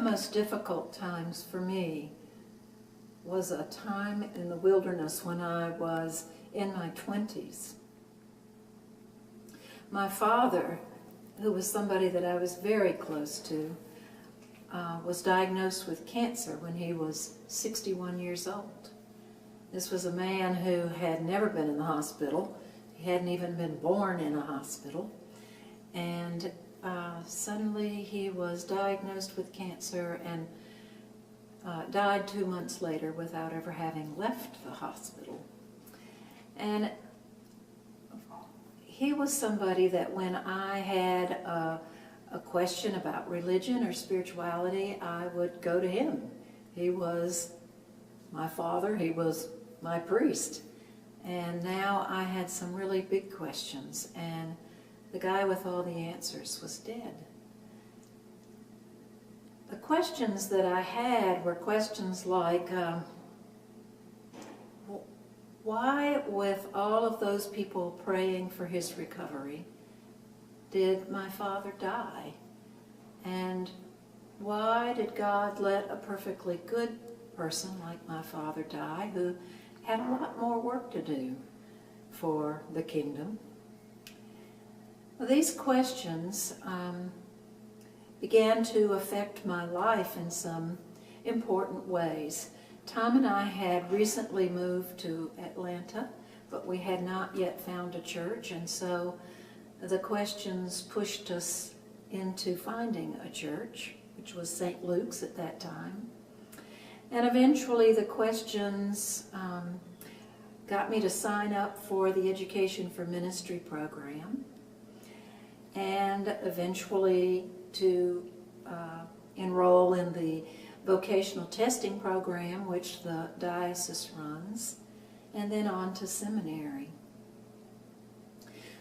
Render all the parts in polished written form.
most difficult times for me was a time in the wilderness when I was in my 20s. My father, who was somebody that I was very close to, was diagnosed with cancer when he was 61 years old. This was a man who had never been in the hospital. He hadn't even been born in a hospital. And suddenly he was diagnosed with cancer and died 2 months later without ever having left the hospital. And he was somebody that when I had a question about religion or spirituality, I would go to him. He was my father, he was my priest. And now I had some really big questions, and the guy with all the answers was dead. The questions that I had were questions like, why, with all of those people praying for his recovery, did my father die? And why did God let a perfectly good person like my father die, who had a lot more work to do for the kingdom? Well, these questions began to affect my life in some important ways. Tom and I had recently moved to Atlanta, but we had not yet found a church, and so the questions pushed us into finding a church, which was St. Luke's at that time. And eventually the questions got me to sign up for the Education for Ministry program, and eventually to enroll in the vocational testing program, which the diocese runs, and then on to seminary.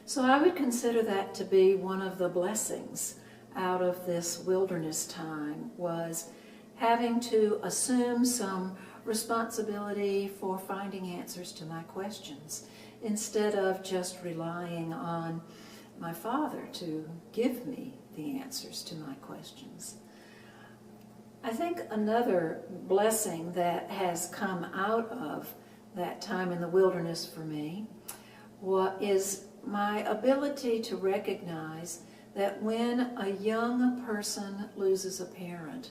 So I would consider that to be one of the blessings out of this wilderness time, was having to assume some responsibility for finding answers to my questions, instead of just relying on my father to give me the answers to my questions. I think another blessing that has come out of that time in the wilderness for me is my ability to recognize that when a young person loses a parent,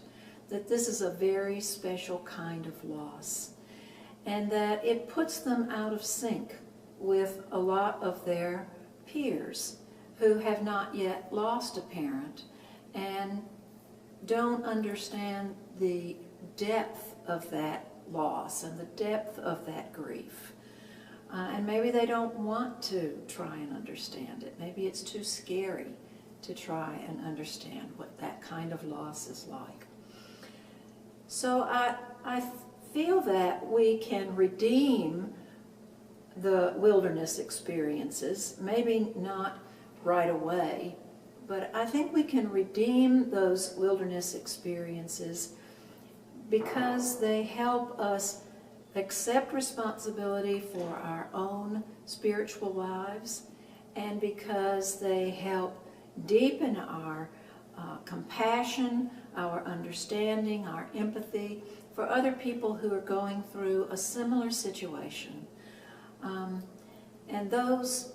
that this is a very special kind of loss, and that it puts them out of sync with a lot of their peers who have not yet lost a parent and don't understand the depth of that loss and the depth of that grief. And maybe they don't want to try and understand it. Maybe it's too scary to try and understand what that kind of loss is like. So I feel that we can redeem the wilderness experiences, maybe not right away, but I think we can redeem those wilderness experiences because they help us accept responsibility for our own spiritual lives, and because they help deepen our compassion, our understanding, our empathy for other people who are going through a similar situation. And those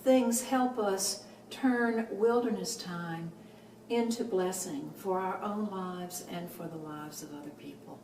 things help us turn wilderness time into blessing for our own lives and for the lives of other people.